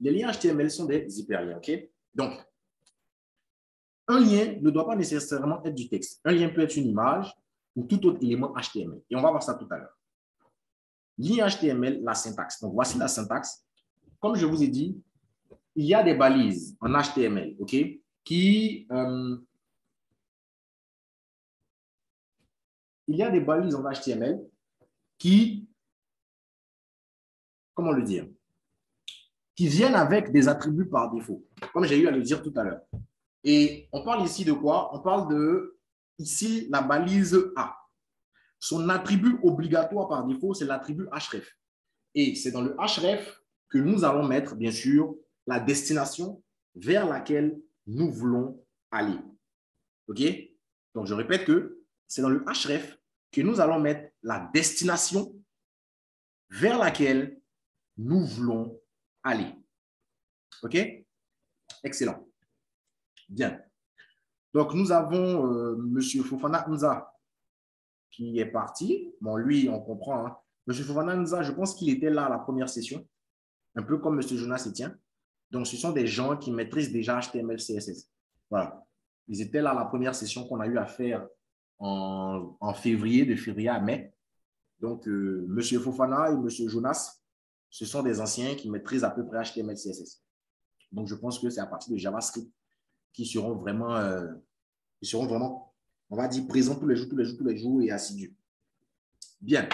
Les liens HTML sont des hyperliens, OK? Donc, un lien ne doit pas nécessairement être du texte. Un lien peut être une image ou tout autre élément HTML. Et on va voir ça tout à l'heure. Lien HTML, la syntaxe. Donc, voici la syntaxe. Comme je vous ai dit, il y a des balises en HTML, OK? Il y a des balises en HTML qui, comment le dire, qui viennent avec des attributs par défaut, comme j'ai eu à le dire tout à l'heure. Et on parle ici de quoi? On parle de, ici, la balise A. Son attribut obligatoire par défaut, c'est l'attribut href. Et c'est dans le href que nous allons mettre, bien sûr, la destination vers laquelle nous voulons aller. OK? Donc, je répète que c'est dans le href que nous allons mettre la destination vers laquelle nous voulons aller. OK? Excellent. Bien. Donc, nous avons M. Fofana Nza qui est parti. Bon, lui, on comprend. Hein. M. Fofana Nza, je pense qu'il était là à la première session, un peu comme M. Jonas Etienne. Donc, ce sont des gens qui maîtrisent déjà HTML, CSS. Voilà. Ils étaient là à la première session qu'on a eu à faire en février, de février à mai. Donc, M. Fofana et M. Jonas, ce sont des anciens qui maîtrisent à peu près HTML, CSS. Donc, je pense que c'est à partir de JavaScript qui seront vraiment, on va dire, présents tous les jours et assidus. Bien.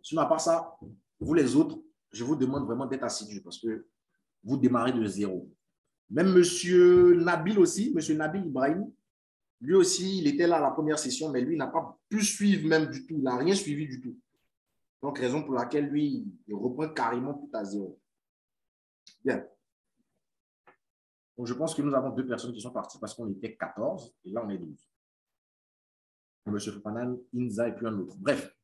Sinon, à part ça, vous les autres, je vous demande vraiment d'être assidus parce que vous démarrez de zéro. Même M. Nabil aussi, M. Nabil Ibrahim, lui aussi, il était là à la première session, mais lui, il n'a pas pu suivre même du tout. Il n'a rien suivi du tout. Donc, raison pour laquelle lui, il reprend carrément tout à zéro. Bien. Donc, je pense que nous avons 2 personnes qui sont parties parce qu'on était 14 et là, on est 12. M. Fofana, Inza et puis un autre. Bref.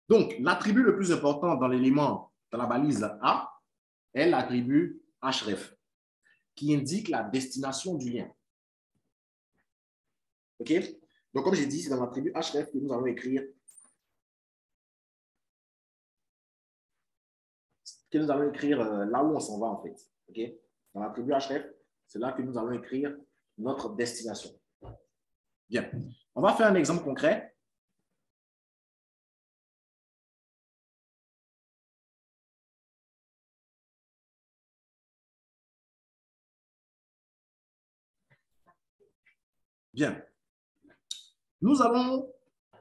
Donc, l'attribut le plus important dans l'élément, dans la balise A, est l'attribut href, qui indique la destination du lien. OK? Donc, comme j'ai dit, c'est dans l'attribut href que nous allons écrire là où on s'en va, en fait. OK? Dans l'attribut href, c'est là que nous allons écrire notre destination. Bien. On va faire un exemple concret. Bien. Nous allons...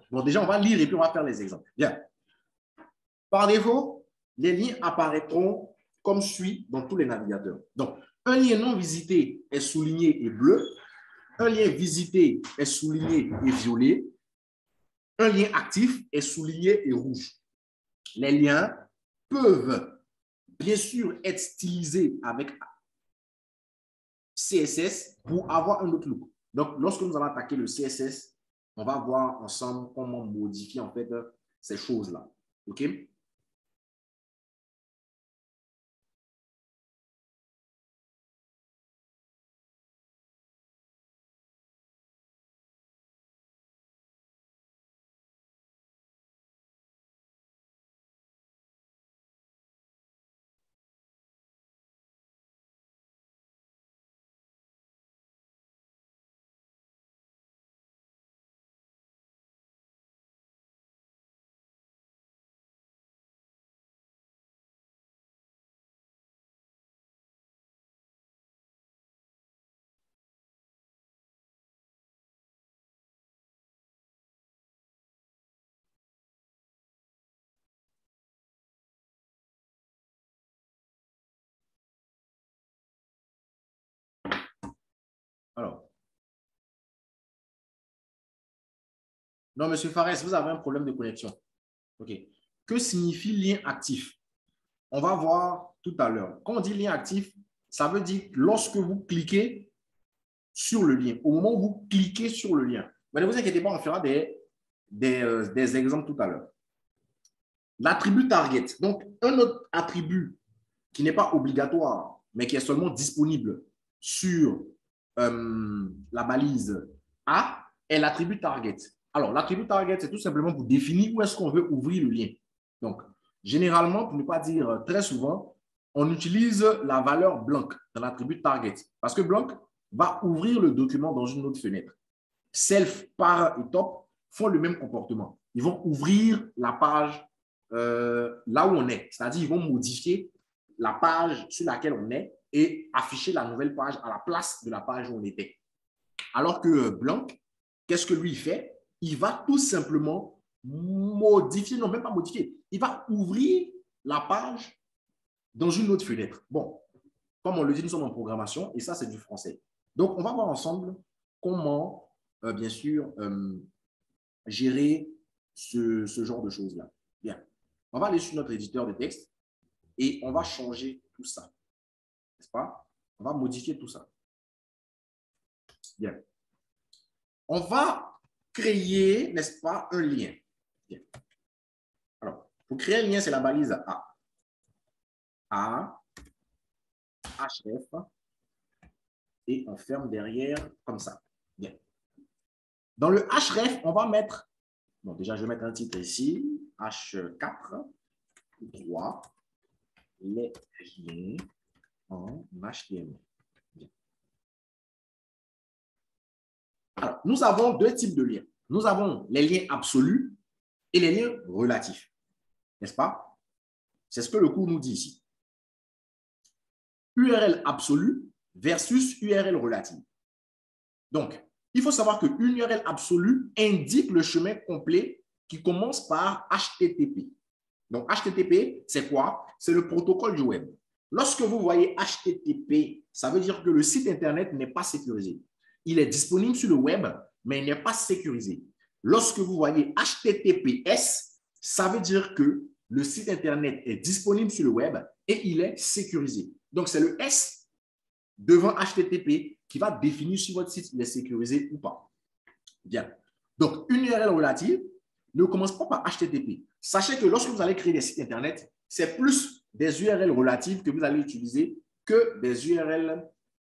Bon, déjà, on va lire et puis on va faire les exemples. Bien. Par défaut, les liens apparaîtront comme suit dans tous les navigateurs. Donc, un lien non visité est souligné et bleu. Un lien visité est souligné et violet. Un lien actif est souligné et rouge. Les liens peuvent bien sûr être stylisés avec CSS pour avoir un autre look. Donc, lorsque nous allons attaquer le CSS, on va voir ensemble comment modifier en fait ces choses-là. OK? Alors. Non, Monsieur Fares, vous avez un problème de connexion. OK. Que signifie lien actif? On va voir tout à l'heure. Quand on dit lien actif, ça veut dire lorsque vous cliquez sur le lien, au moment où vous cliquez sur le lien. Mais ne vous inquiétez pas, on fera des exemples tout à l'heure. L'attribut target. Donc, un autre attribut qui n'est pas obligatoire, mais qui est seulement disponible sur la balise A, est l'attribut target. Alors, l'attribut target, c'est tout simplement pour définir où est-ce qu'on veut ouvrir le lien. Donc, généralement, pour ne pas dire très souvent, on utilise la valeur blanc dans l'attribut target parce que blanc va ouvrir le document dans une autre fenêtre. Self, par et top font le même comportement. Ils vont ouvrir la page là où on est, c'est-à-dire ils vont modifier la page sur laquelle on est et afficher la nouvelle page à la place de la page où on était. Alors que blanc, qu'est-ce que lui il fait? Il va tout simplement modifier, non même pas modifier, il va ouvrir la page dans une autre fenêtre. Bon, comme on le dit, nous sommes en programmation et ça, c'est du français. Donc, on va voir ensemble comment, bien sûr, gérer ce genre de choses-là. Bien, on va aller sur notre éditeur de texte et on va changer tout ça. N'est-ce pas? On va modifier tout ça. Bien. On va créer, n'est-ce pas, un lien. Bien. Alors, pour créer un lien, c'est la balise A. A, href, et on ferme derrière comme ça. Bien. Dans le href, on va mettre, bon, déjà, je vais mettre un titre ici, H4, 3, les liens en HTML. Bien. Alors, nous avons deux types de liens. Nous avons les liens absolus et les liens relatifs. N'est-ce pas? C'est ce que le cours nous dit ici. URL absolue versus URL relative. Donc, il faut savoir qu'une URL absolue indique le chemin complet qui commence par HTTP. Donc, HTTP, c'est quoi? C'est le protocole du web. Lorsque vous voyez HTTP, ça veut dire que le site Internet n'est pas sécurisé. Il est disponible sur le web, mais il n'est pas sécurisé. Lorsque vous voyez HTTPS, ça veut dire que le site Internet est disponible sur le web et il est sécurisé. Donc, c'est le S devant HTTP qui va définir si votre site est sécurisé ou pas. Bien. Donc, une URL relative ne commence pas par HTTP. Sachez que lorsque vous allez créer des sites Internet, c'est plus des URL relatives que vous allez utiliser que des URL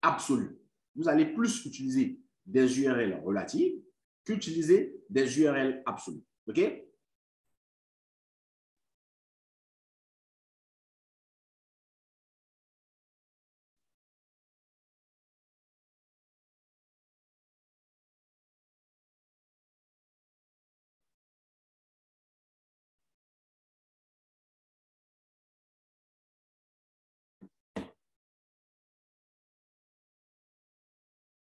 absolues. Vous allez plus utiliser des URL relatives qu'utiliser des URL absolues. OK?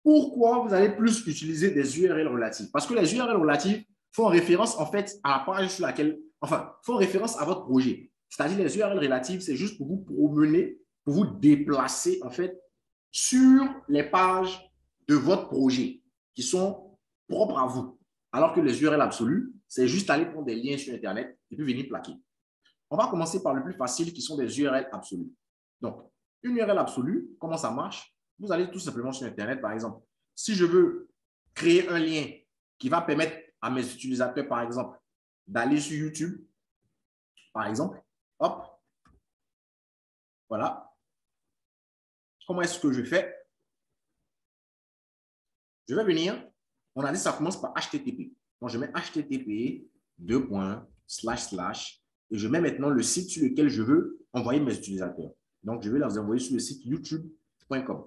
Pourquoi vous allez plus utiliser des URL relatives? Parce que les URL relatives font référence en fait à la page sur laquelle, enfin, font référence à votre projet. C'est-à-dire les URL relatives, c'est juste pour vous promener, pour vous déplacer en fait sur les pages de votre projet qui sont propres à vous. Alors que les URL absolues, c'est juste aller prendre des liens sur Internet et puis venir plaquer. On va commencer par le plus facile qui sont des URL absolues. Donc, une URL absolue, comment ça marche? Vous allez tout simplement sur Internet, par exemple. Si je veux créer un lien qui va permettre à mes utilisateurs, par exemple, d'aller sur YouTube, par exemple, hop, voilà. Comment est-ce que je fais? Je vais venir, on a dit que ça commence par HTTP. Donc, je mets HTTP, et je mets maintenant le site sur lequel je veux envoyer mes utilisateurs. Donc, je vais les envoyer sur le site youtube.com.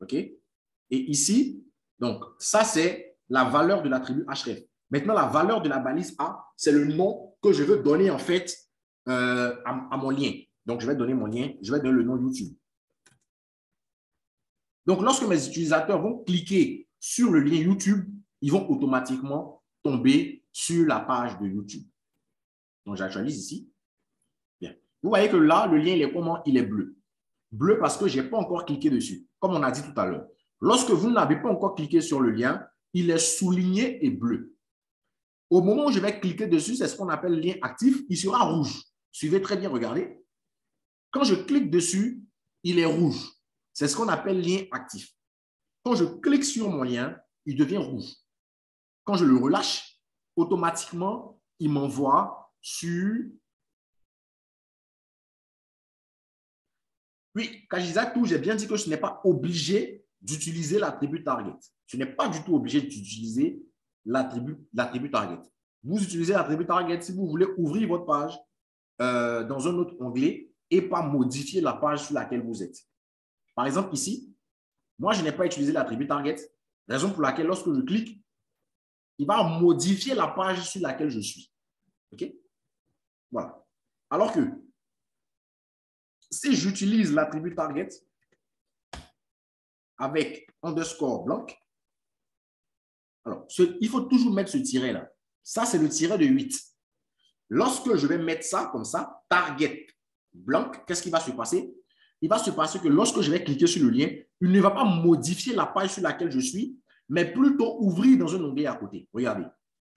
OK? Et ici, donc, ça, c'est la valeur de l'attribut href. Maintenant, la valeur de la balise A, c'est le nom que je veux donner, en fait, à mon lien. Donc, je vais donner mon lien, je vais donner le nom YouTube. Donc, lorsque mes utilisateurs vont cliquer sur le lien YouTube, ils vont automatiquement tomber sur la page de YouTube. Donc, j'actualise ici. Bien. Vous voyez que là, le lien, il est comment? Il est bleu. Bleu parce que je n'ai pas encore cliqué dessus, comme on a dit tout à l'heure. Lorsque vous n'avez pas encore cliqué sur le lien, il est souligné et bleu. Au moment où je vais cliquer dessus, c'est ce qu'on appelle lien actif. Il sera rouge. Suivez très bien, regardez. Quand je clique dessus, il est rouge. C'est ce qu'on appelle lien actif. Quand je clique sur mon lien, il devient rouge. Quand je le relâche, automatiquement, il m'envoie sur... Oui, quand je disais tout, j'ai bien dit que je n'ai pas obligé d'utiliser l'attribut target. Je n'ai pas du tout obligé d'utiliser l'attribut target. Vous utilisez l'attribut target si vous voulez ouvrir votre page dans un autre onglet et pas modifier la page sur laquelle vous êtes. Par exemple, ici, moi, je n'ai pas utilisé l'attribut target, raison pour laquelle lorsque je clique, il va modifier la page sur laquelle je suis. OK? Voilà. Alors que si j'utilise l'attribut target avec underscore blanc, alors, il faut toujours mettre ce tiret là. Ça, c'est le tiret de 8. Lorsque je vais mettre ça comme ça, target blanc, qu'est-ce qui va se passer? Il va se passer que lorsque je vais cliquer sur le lien, il ne va pas modifier la page sur laquelle je suis, mais plutôt ouvrir dans un onglet à côté. Regardez.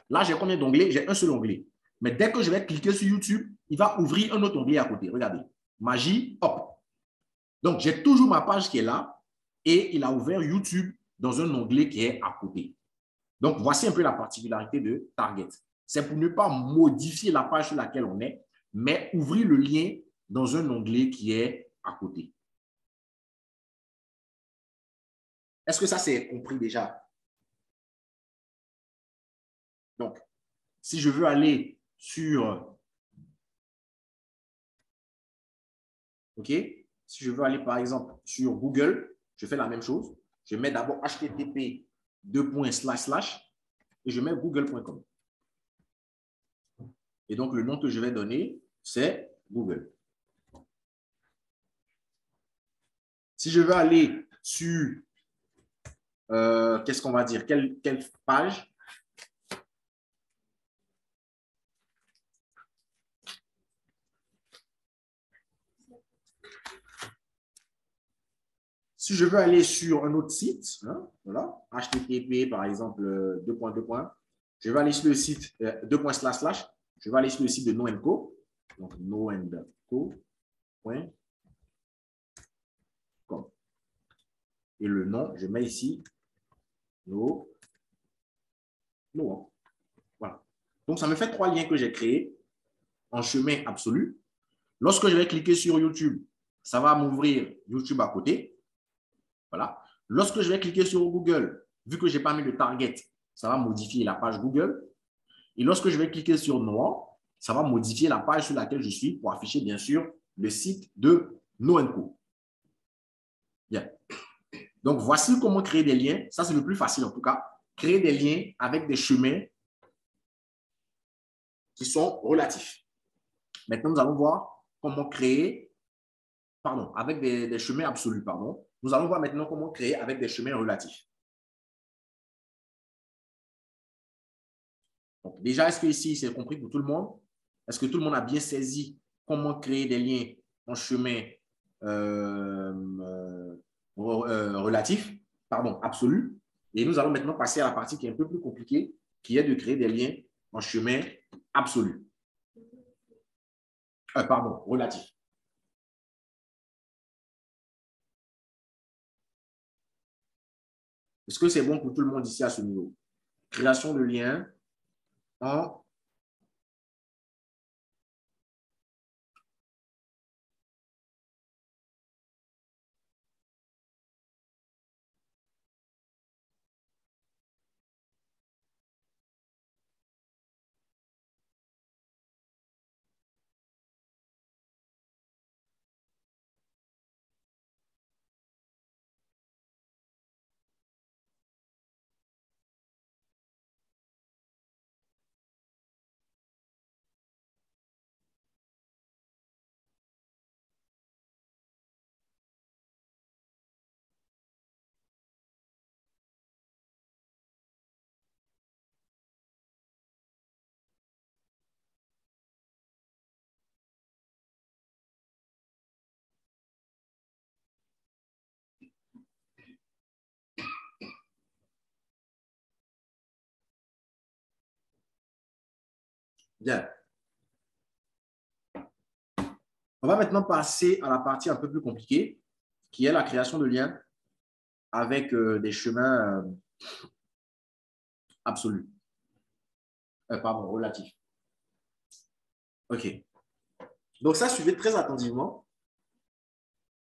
Là, j'ai combien d'onglets? J'ai un seul onglet. Mais dès que je vais cliquer sur YouTube, il va ouvrir un autre onglet à côté. Regardez. Magie, hop. Donc, j'ai toujours ma page qui est là et il a ouvert YouTube dans un onglet qui est à côté. Donc, voici un peu la particularité de Target. C'est pour ne pas modifier la page sur laquelle on est, mais ouvrir le lien dans un onglet qui est à côté. Est-ce que ça, c'est compris déjà? Donc, si je veux aller sur... OK? Si je veux aller, par exemple, sur Google, je fais la même chose. Je mets d'abord http et je mets google.com. Et donc, le nom que je vais donner, c'est Google. Si je veux aller sur, qu'est-ce qu'on va dire, quelle page? Si je veux aller sur un autre site, hein, voilà, http par exemple, je vais aller sur le site je vais aller sur le site de NoEndCo, donc noendco.com. Et le nom, je mets ici No. Voilà. Donc, ça me fait 3 liens que j'ai créés en chemin absolu. Lorsque je vais cliquer sur YouTube, ça va m'ouvrir YouTube à côté. Voilà. Lorsque je vais cliquer sur Google, vu que je n'ai pas mis le target, ça va modifier la page Google. Et lorsque je vais cliquer sur Noir, ça va modifier la page sur laquelle je suis pour afficher, bien sûr, le site de NoEndCo. Bien. Donc, voici comment créer des liens. Ça, c'est le plus facile en tout cas. Créer des liens avec des chemins qui sont relatifs. Maintenant, nous allons voir comment créer, pardon, avec des chemins absolus, pardon. Nous allons voir maintenant comment créer avec des chemins relatifs. Donc, déjà, est-ce que ici, c'est compris pour tout le monde? Est-ce que tout le monde a bien saisi comment créer des liens en chemin relatif, pardon, absolu? Et nous allons maintenant passer à la partie qui est un peu plus compliquée, qui est de créer des liens en chemin absolu. Pardon, relatif. Est-ce que c'est bon pour tout le monde ici à ce niveau? Création de liens en bien. On va maintenant passer à la partie un peu plus compliquée, qui est la création de liens avec des chemins absolus. Pardon, relatifs. OK. Donc, ça, suivez très attentivement,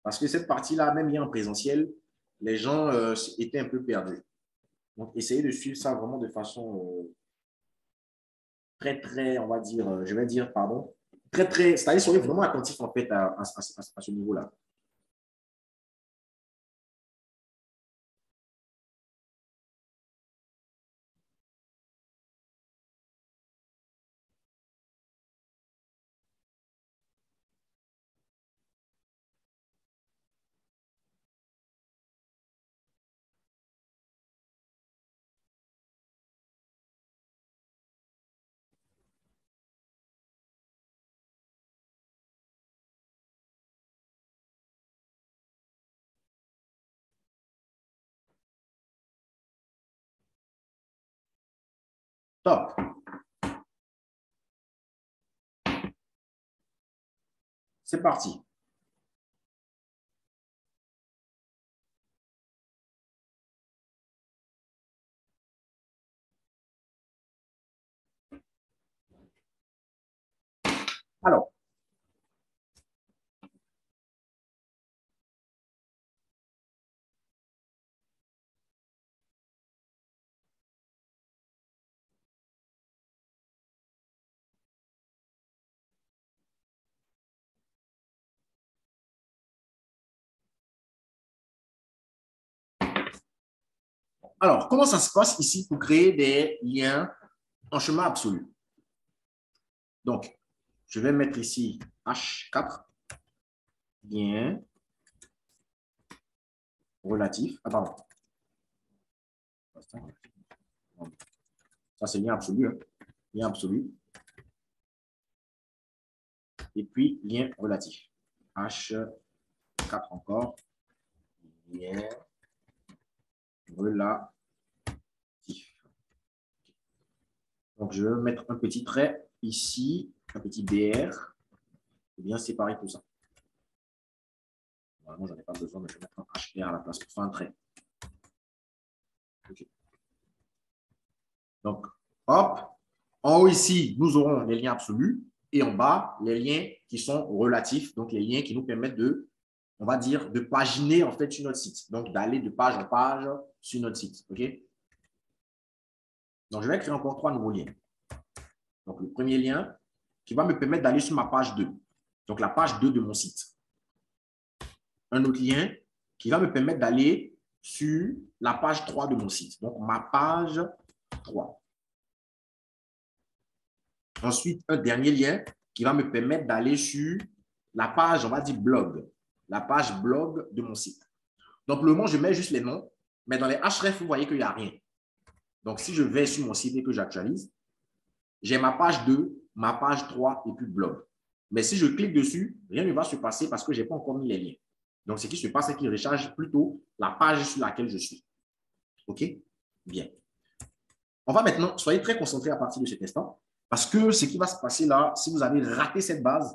parce que cette partie-là, même hier en présentiel, les gens étaient un peu perdus. Donc, essayez de suivre ça vraiment de façon très, très, on va dire, je vais dire, pardon, c'est-à-dire soyez vraiment attentif en fait à ce niveau-là. Top. C'est parti. Alors, comment ça se passe ici pour créer des liens en chemin absolu? Donc, je vais mettre ici H4, lien relatif. Ah, pardon. Ça, c'est lien absolu. Hein. Lien absolu. Et puis, lien relatif. H4 encore. Lien relatif. Donc, je vais mettre un petit trait ici, un petit BR, et bien séparer tout ça. Normalement, je n'en ai pas besoin, mais je vais mettre un HR à la place pour faire un trait. Okay. Donc, hop, en haut ici, nous aurons les liens absolus et en bas, les liens qui sont relatifs, donc les liens qui nous permettent de, on va dire, de paginer en fait sur notre site. Donc, d'aller de page en page sur notre site. OK? Donc, je vais créer encore 3 nouveaux liens. Donc, le premier lien qui va me permettre d'aller sur ma page 2. Donc, la page 2 de mon site. Un autre lien qui va me permettre d'aller sur la page 3 de mon site. Donc, ma page 3. Ensuite, un dernier lien qui va me permettre d'aller sur la page, on va dire blog. La page blog de mon site. Donc, pour le moment, je mets juste les noms, mais dans les href, vous voyez qu'il n'y a rien. Donc, si je vais sur mon site et que j'actualise, j'ai ma page 2, ma page 3 et puis blog. Mais si je clique dessus, rien ne va se passer parce que je n'ai pas encore mis les liens. Donc, ce qui se passe, c'est qu'il recharge plutôt la page sur laquelle je suis. OK? Bien. On va maintenant, soyez très concentrés à partir de cet instant, parce que ce qui va se passer là, si vous avez raté cette base,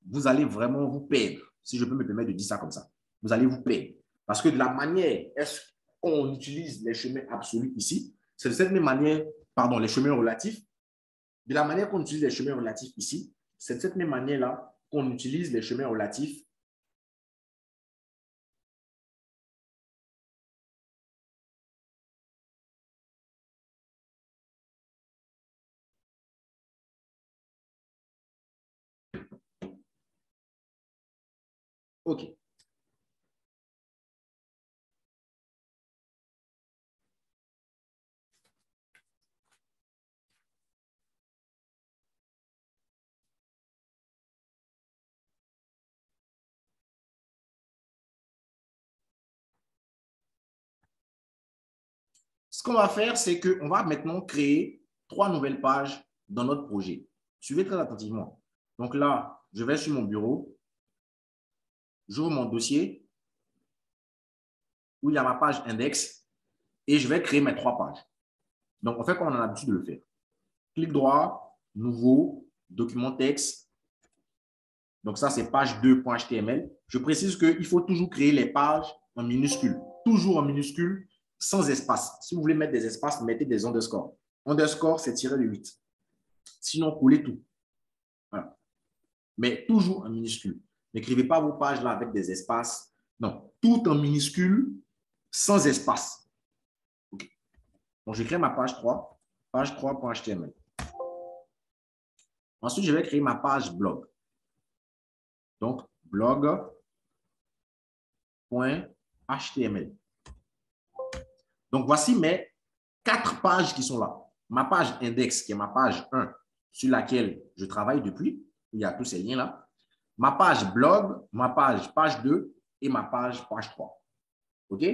vous allez vraiment vous perdre, si je peux me permettre de dire ça comme ça. Vous allez vous perdre. Parce que de la manière est-ce qu'on utilise les chemins absolus ici, c'est de cette même manière, pardon, les chemins relatifs, de la manière qu'on utilise les chemins relatifs ici, c'est de cette même manière-là qu'on utilise les chemins relatifs OK. Ce qu'on va faire, c'est qu'on va maintenant créer 3 nouvelles pages dans notre projet. Suivez très attentivement. Donc là, je vais sur mon bureau, j'ouvre mon dossier où il y a ma page index et je vais créer mes 3 pages. Donc, on fait comme on a l'habitude de le faire. Clic droit, nouveau, document texte. Donc, ça, c'est page 2.html. Je précise qu'il faut toujours créer les pages en minuscules. Toujours en minuscules, sans espace. Si vous voulez mettre des espaces, mettez des underscores. Underscore, c'est tiré de 8. Sinon, coulez tout. Voilà. Mais toujours en minuscules. N'écrivez pas vos pages là avec des espaces. Non, tout en minuscules, sans espace. Okay. Donc, je crée ma page 3, page 3.html. Ensuite, je vais créer ma page blog. Donc, blog.html. Donc, voici mes 4 pages qui sont là. Ma page index, qui est ma page 1, sur laquelle je travaille depuis. Il y a tous ces liens-là. Ma page blog, ma page 2 et ma page 3. OK?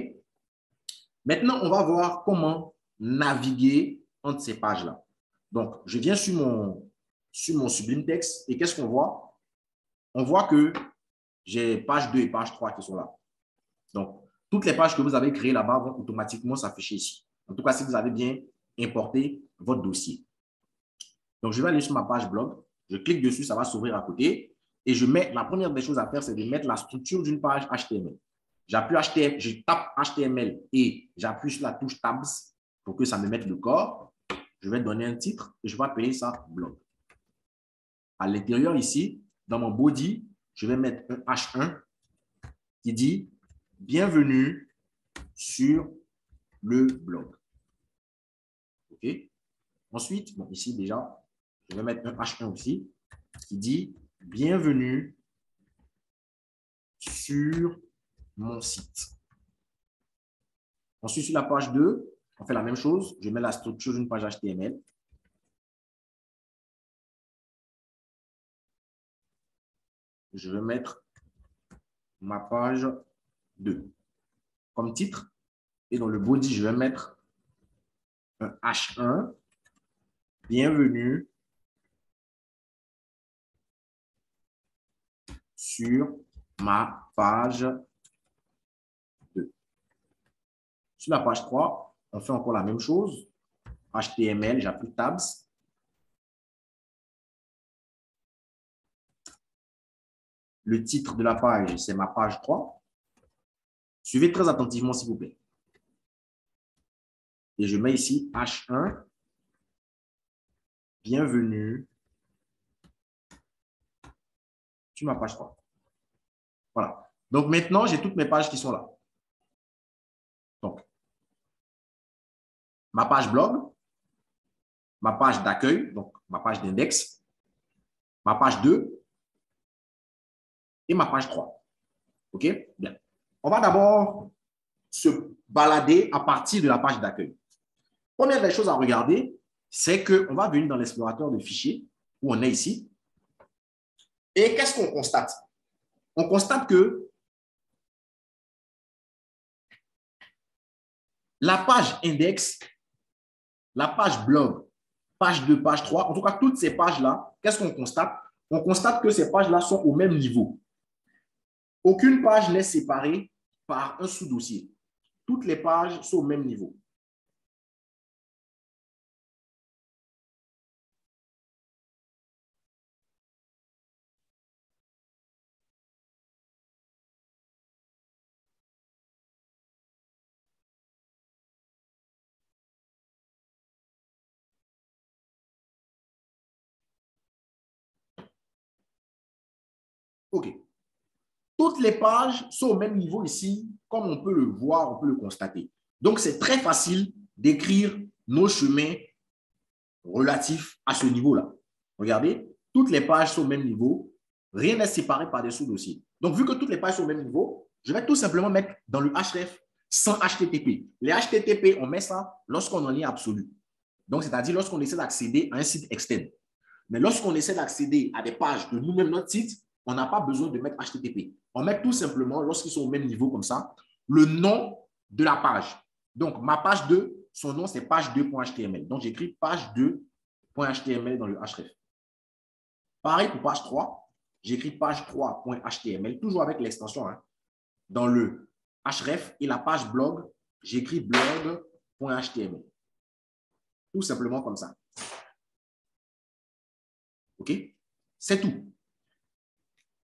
Maintenant, on va voir comment naviguer entre ces pages-là. Donc, je viens sur mon Sublime Text et qu'est-ce qu'on voit? On voit que j'ai page 2 et page 3 qui sont là. Donc, toutes les pages que vous avez créées là-bas vont automatiquement s'afficher ici. En tout cas, si vous avez bien importé votre dossier. Donc, je vais aller sur ma page blog. Je clique dessus, ça va s'ouvrir à côté. Et la première des choses à faire, c'est de mettre la structure d'une page HTML. Je tape HTML et j'appuie sur la touche Tabs pour que ça me mette le corps. Je vais donner un titre et je vais appeler ça blog. À l'intérieur ici, dans mon body, je vais mettre un H1 qui dit « Bienvenue sur le blog ». OK? Ensuite, bon, ici déjà, je vais mettre un H1 aussi qui dit « Bienvenue sur mon site ». Ensuite, sur la page 2, on fait la même chose. Je mets la structure d'une page HTML. Je vais mettre ma page 2 comme titre. Et dans le body, je vais mettre un H1. Bienvenue sur ma page 2. Sur la page 3, on fait encore la même chose. HTML, j'appuie Tabs. Le titre de la page, c'est ma page 3. Suivez très attentivement, s'il vous plaît. Et je mets ici H1. Bienvenue sur ma page 3. Voilà. Donc maintenant, j'ai toutes mes pages qui sont là. Donc, ma page blog, ma page d'accueil, donc ma page d'index, ma page 2 et ma page 3. OK? Bien. On va d'abord se balader à partir de la page d'accueil. Première des choses à regarder, c'est qu'on va venir dans l'explorateur de fichiers, où on est ici. Et qu'est-ce qu'on constate? On constate que la page index, la page blog, page 2, page 3, en tout cas, toutes ces pages-là, qu'est-ce qu'on constate? On constate que ces pages-là sont au même niveau. Aucune page n'est séparée par un sous-dossier. Toutes les pages sont au même niveau. OK. Toutes les pages sont au même niveau ici, comme on peut le voir, on peut le constater. Donc, c'est très facile d'écrire nos chemins relatifs à ce niveau-là. Regardez, toutes les pages sont au même niveau. Rien n'est séparé par des sous-dossiers. Donc, vu que toutes les pages sont au même niveau, je vais tout simplement mettre dans le href sans HTTP. Les HTTP, on met ça lorsqu'on en lien absolu. Donc, c'est-à-dire lorsqu'on essaie d'accéder à un site externe. Mais lorsqu'on essaie d'accéder à des pages de nous-mêmes, notre site, on n'a pas besoin de mettre HTTP. On met tout simplement, lorsqu'ils sont au même niveau comme ça, le nom de la page. Donc, ma page 2, son nom, c'est page2.html. Donc, j'écris page2.html dans le href. Pareil pour page 3, j'écris page3.html, toujours avec l'extension dans le href. Et la page blog, j'écris blog.html. Tout simplement comme ça. OK? C'est tout.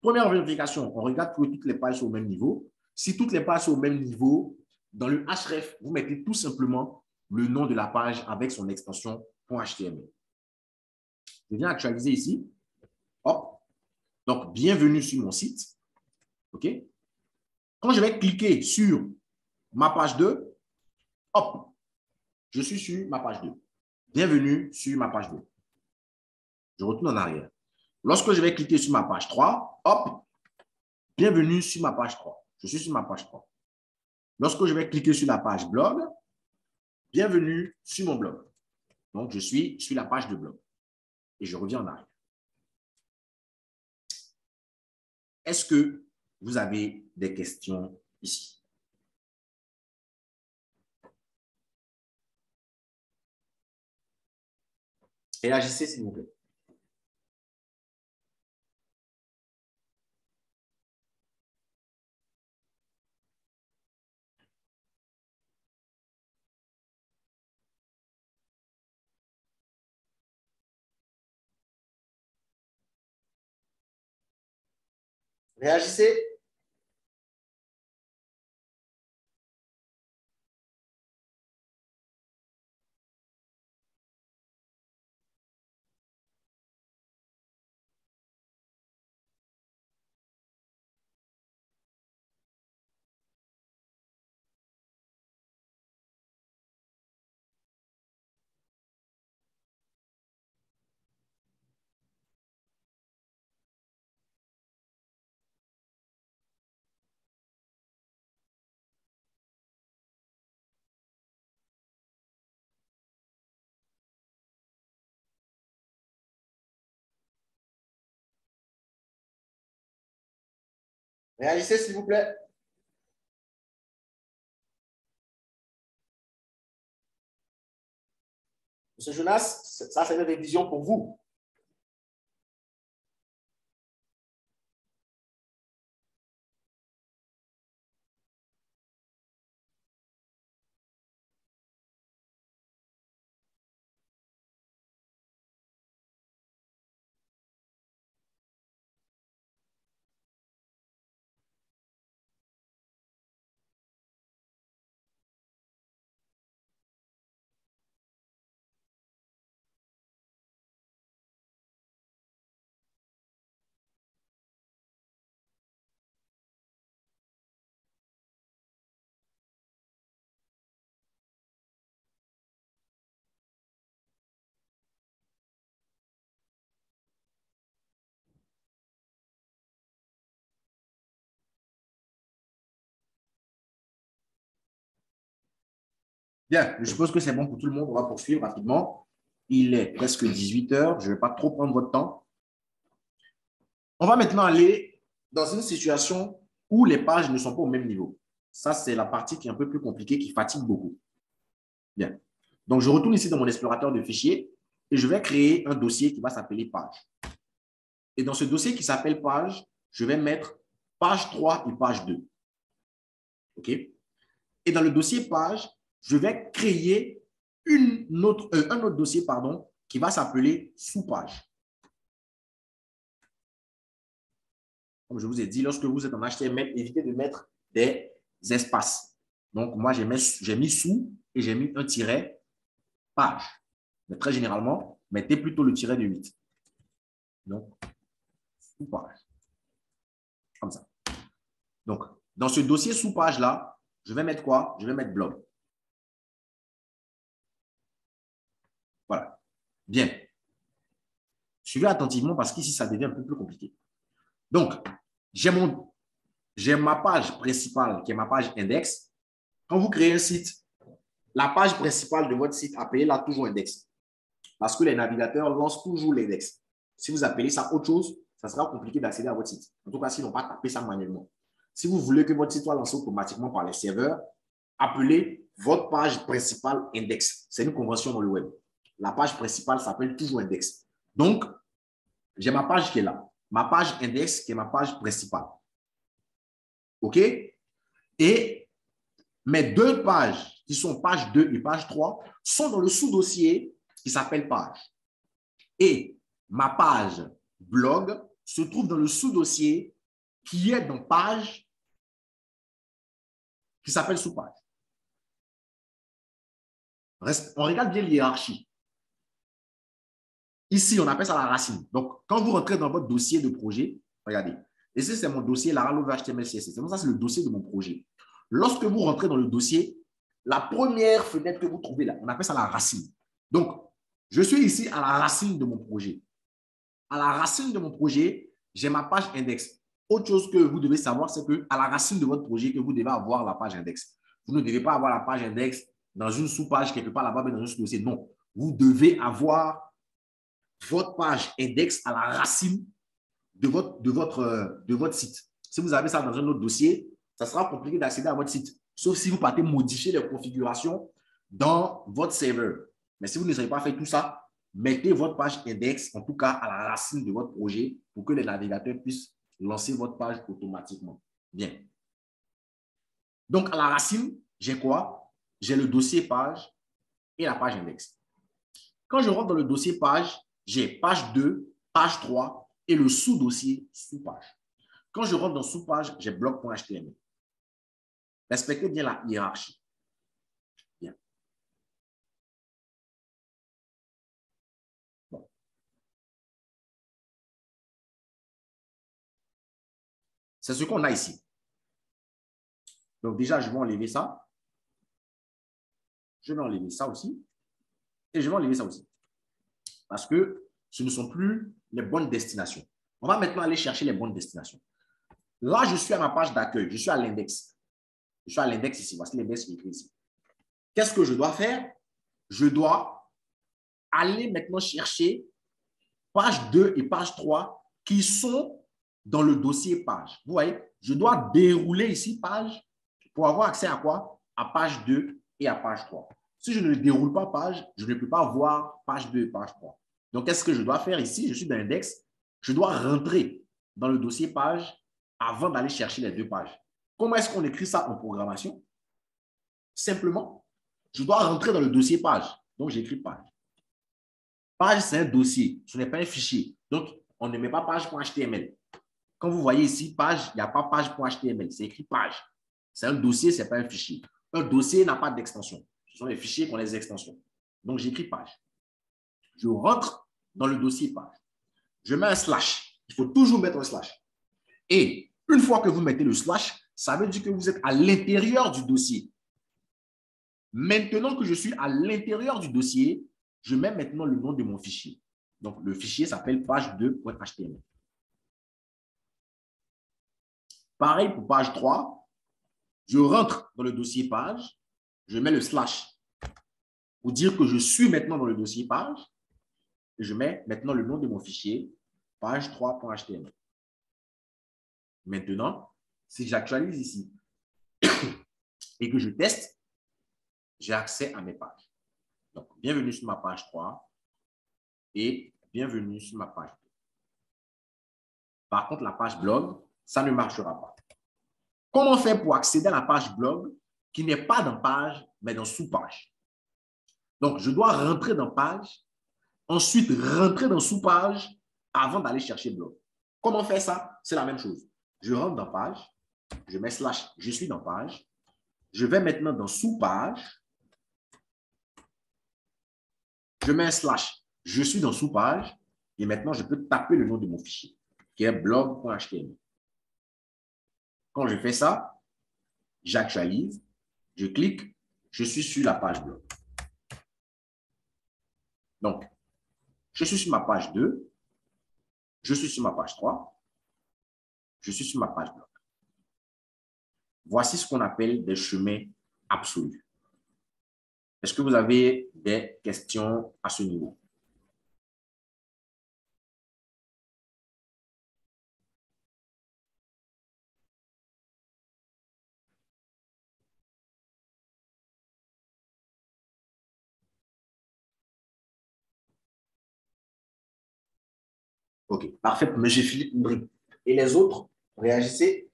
Première vérification, on regarde que toutes les pages sont au même niveau. Si toutes les pages sont au même niveau, dans le href, vous mettez tout simplement le nom de la page avec son extension .html. Je viens actualiser ici. Hop. Donc, bienvenue sur mon site. OK? Quand je vais cliquer sur ma page 2, hop, je suis sur ma page 2. Bienvenue sur ma page 2. Je retourne en arrière. Lorsque je vais cliquer sur ma page 3, hop, bienvenue sur ma page 3. Je suis sur ma page 3. Lorsque je vais cliquer sur la page blog, bienvenue sur mon blog. Donc, je suis sur la page de blog. Et je reviens en arrière. Est-ce que vous avez des questions ici? Réagissez, s'il vous plaît. Réagissez. Réagissez, s'il vous plaît. Monsieur Jonas, ça, c'est une révision pour vous. Bien, je suppose que c'est bon pour tout le monde. On va poursuivre rapidement. Il est presque 18 heures. Je ne vais pas trop prendre votre temps. On va maintenant aller dans une situation où les pages ne sont pas au même niveau. Ça, c'est la partie qui est un peu plus compliquée, qui fatigue beaucoup. Bien. Donc, je retourne ici dans mon explorateur de fichiers et je vais créer un dossier qui va s'appeler page. Et dans ce dossier qui s'appelle page, je vais mettre page 3 et page 2. OK? Et dans le dossier page, je vais créer un autre dossier qui va s'appeler sous-page. Comme je vous ai dit, lorsque vous êtes en HTML, évitez de mettre des espaces. Donc, moi, j'ai mis sous et j'ai mis un tiret page. Mais très généralement, mettez plutôt le tiret de 8. Donc, sous-page. Comme ça. Donc, dans ce dossier sous-page-là, je vais mettre quoi? Je vais mettre blog. Voilà. Bien. Suivez attentivement parce qu'ici, ça devient un peu plus compliqué. Donc, j'ai ma page principale qui est ma page index. Quand vous créez un site, la page principale de votre site, appelez-la toujours index. Parce que les navigateurs lancent toujours l'index. Si vous appelez ça autre chose, ça sera compliqué d'accéder à votre site. En tout cas, s'ils n'ont pas tapé ça manuellement. Si vous voulez que votre site soit lancé automatiquement par les serveurs, appelez votre page principale index. C'est une convention dans le web. La page principale s'appelle toujours index. Donc, j'ai ma page qui est là. Ma page index qui est ma page principale. OK? Et mes deux pages, qui sont page 2 et page 3, sont dans le sous-dossier qui s'appelle page. Et ma page blog se trouve dans le sous-dossier qui est dans page qui s'appelle sous-page. On regarde bien l'hiérarchie. Ici, on appelle ça la racine. Donc, quand vous rentrez dans votre dossier de projet, regardez. Ici, c'est mon dossier Laravel HTML CSS. Ça, c'est le dossier de mon projet. Lorsque vous rentrez dans le dossier, la première fenêtre que vous trouvez là, on appelle ça la racine. Donc, je suis ici à la racine de mon projet. à la racine de mon projet, j'ai ma page index. Autre chose que vous devez savoir, c'est qu'à la racine de votre projet, que vous devez avoir la page index. Vous ne devez pas avoir la page index dans une sous-page quelque part là-bas, mais dans un sous-dossier. Non. Vous devez avoir votre page index à la racine de votre site. Si vous avez ça dans un autre dossier, ça sera compliqué d'accéder à votre site, sauf si vous partez modifier les configurations dans votre serveur. Mais si vous ne savez pas faire tout ça, mettez votre page index, en tout cas à la racine de votre projet, pour que les navigateurs puissent lancer votre page automatiquement. Bien. Donc, à la racine, j'ai quoi? J'ai le dossier page et la page index. Quand je rentre dans le dossier page, j'ai page 2, page 3 et le sous-dossier sous-page. Quand je rentre dans sous-page, j'ai bloc.html. Respectez bien la hiérarchie. Bien. Bon. C'est ce qu'on a ici. Donc déjà, je vais enlever ça. Je vais enlever ça aussi. Et je vais enlever ça aussi. Parce que ce ne sont plus les bonnes destinations. On va maintenant aller chercher les bonnes destinations. Là, je suis à ma page d'accueil. Je suis à l'index. Je suis à l'index ici. Voici l'index qui est écrit ici. Qu'est-ce que je dois faire? Je dois aller maintenant chercher page 2 et page 3 qui sont dans le dossier page. Vous voyez, je dois dérouler ici page pour avoir accès à quoi? À page 2 et à page 3. Si je ne déroule pas page, je ne peux pas voir page 2 et page 3. Donc, qu'est-ce que je dois faire ici? Je suis dans l'index. Je dois rentrer dans le dossier page avant d'aller chercher les deux pages. Comment est-ce qu'on écrit ça en programmation? Simplement, je dois rentrer dans le dossier page. Donc, j'écris page. Page, c'est un dossier. Ce n'est pas un fichier. Donc, on ne met pas page.html. Quand vous voyez ici, page, il n'y a pas page.html. C'est écrit page. C'est un dossier, ce n'est pas un fichier. Un dossier n'a pas d'extension. Ce sont les fichiers qui ont les extensions. Donc, j'écris page. Je rentre dans le dossier page. Je mets un slash. Il faut toujours mettre un slash. Et une fois que vous mettez le slash, ça veut dire que vous êtes à l'intérieur du dossier. Maintenant que je suis à l'intérieur du dossier, je mets maintenant le nom de mon fichier. Donc, le fichier s'appelle page2.html. Pareil pour page 3. Je rentre dans le dossier page. Je mets le slash pour dire que je suis maintenant dans le dossier page. Et je mets maintenant le nom de mon fichier, page3.html. Maintenant, si j'actualise ici et que je teste, j'ai accès à mes pages. Donc, bienvenue sur ma page 3 et bienvenue sur ma page 2. Par contre, la page blog, ça ne marchera pas. Comment faire pour accéder à la page blog qui n'est pas dans page, mais dans sous-page? Donc, je dois rentrer dans page, ensuite rentrer dans sous-page avant d'aller chercher blog. Comment faire ça? C'est la même chose. Je rentre dans page, je mets slash, je suis dans page. Je vais maintenant dans sous-page. Je mets un slash, je suis dans sous-page. Et maintenant, je peux taper le nom de mon fichier, qui est blog.html. Quand je fais ça, j'actualise, je clique, je suis sur la page blog. Donc, je suis sur ma page 2, je suis sur ma page 3, je suis sur ma page blog. Voici ce qu'on appelle des chemins absolus. Est-ce que vous avez des questions à ce niveau? OK, parfait. Monsieur Philippe Bry. Et les autres, réagissez.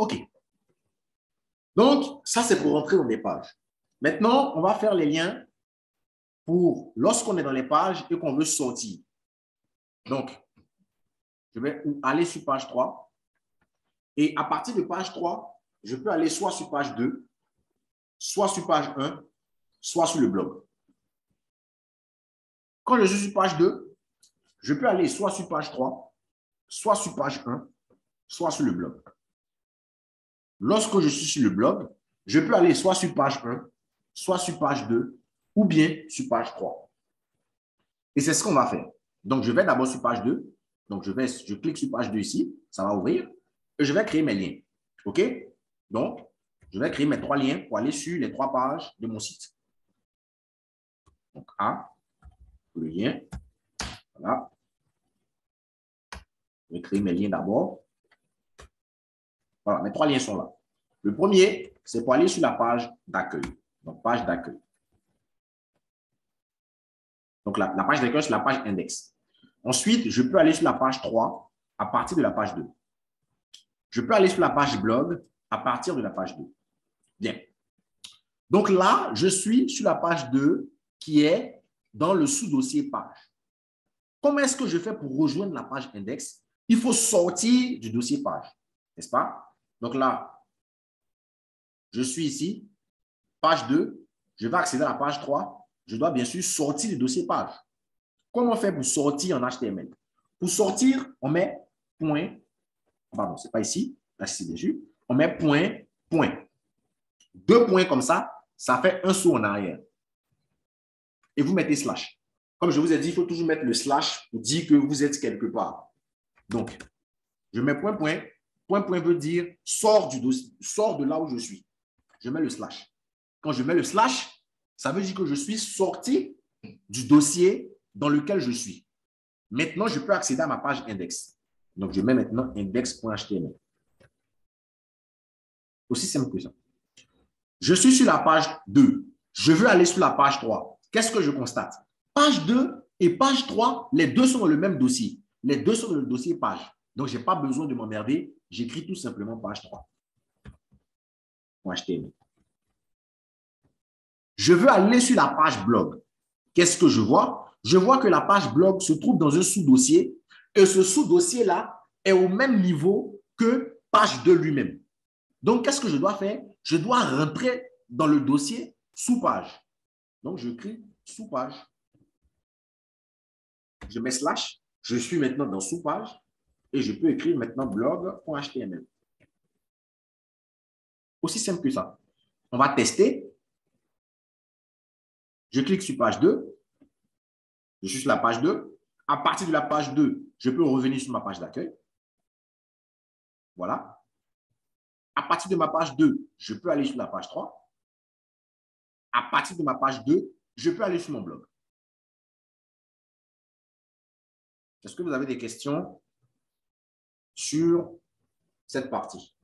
OK. Donc, ça, c'est pour rentrer dans les pages. Maintenant, on va faire les liens pour lorsqu'on est dans les pages et qu'on veut sortir. Donc, je vais aller sur page 3. Et à partir de page 3, je peux aller soit sur page 2, soit sur page 1, soit sur le blog. Quand je suis sur page 2, je peux aller soit sur page 3, soit sur page 1, soit sur le blog. Lorsque je suis sur le blog, je peux aller soit sur page 1, soit sur page 2, ou bien sur page 3. Et c'est ce qu'on va faire. Donc, je vais d'abord sur page 2. Donc, je clique sur page 2 ici. Ça va ouvrir. Et je vais créer mes liens. OK? Donc, je vais créer mes 3 liens pour aller sur les 3 pages de mon site. Donc, A, le lien. Voilà. Je vais créer mes liens d'abord. Voilà, mes 3 liens sont là. Le premier, c'est pour aller sur la page d'accueil. Donc, page d'accueil. Donc, la page d'accueil, c'est la page index. Ensuite, je peux aller sur la page 3 à partir de la page 2. Je peux aller sur la page blog à partir de la page 2. Bien. Donc là, je suis sur la page 2 qui est dans le sous-dossier page. Comment est-ce que je fais pour rejoindre la page index? Il faut sortir du dossier page, n'est-ce pas? Donc là, je suis ici, page 2, je vais accéder à la page 3. Je dois bien sûr sortir du dossier page. Comment on fait pour sortir en HTML? Pour sortir, on met point, pardon, ce n'est pas ici, là c'est dessus, on met point, point. 2 points comme ça fait un saut en arrière. Et vous mettez slash. Comme je vous ai dit, il faut toujours mettre le slash pour dire que vous êtes quelque part. Donc, je mets point, point. Point, point veut dire sors du dossier, sors de là où je suis. Je mets le slash. Quand je mets le slash, ça veut dire que je suis sorti du dossier dans lequel je suis. Maintenant, je peux accéder à ma page index. Donc, je mets maintenant index.html. Aussi simple que ça. Je suis sur la page 2. Je veux aller sur la page 3. Qu'est-ce que je constate? Page 2 et page 3, les deux sont dans le même dossier. Les deux sont dans le dossier page. Donc, je n'ai pas besoin de m'emmerder. J'écris tout simplement page 3. HTML. Je veux aller sur la page blog. Qu'est-ce que je vois? Je vois que la page blog se trouve dans un sous-dossier et ce sous-dossier-là est au même niveau que page 2 lui-même. Donc, qu'est-ce que je dois faire? Je dois rentrer dans le dossier sous page. Donc, je crie sous page. Je mets slash. Je suis maintenant dans sous page et je peux écrire maintenant blog.html. Aussi simple que ça. On va tester. Je clique sur page 2. Je suis sur la page 2. À partir de la page 2, je peux revenir sur ma page d'accueil. Voilà. À partir de ma page 2, je peux aller sur la page 3. À partir de ma page 2, je peux aller sur mon blog. Est-ce que vous avez des questions sur cette partie?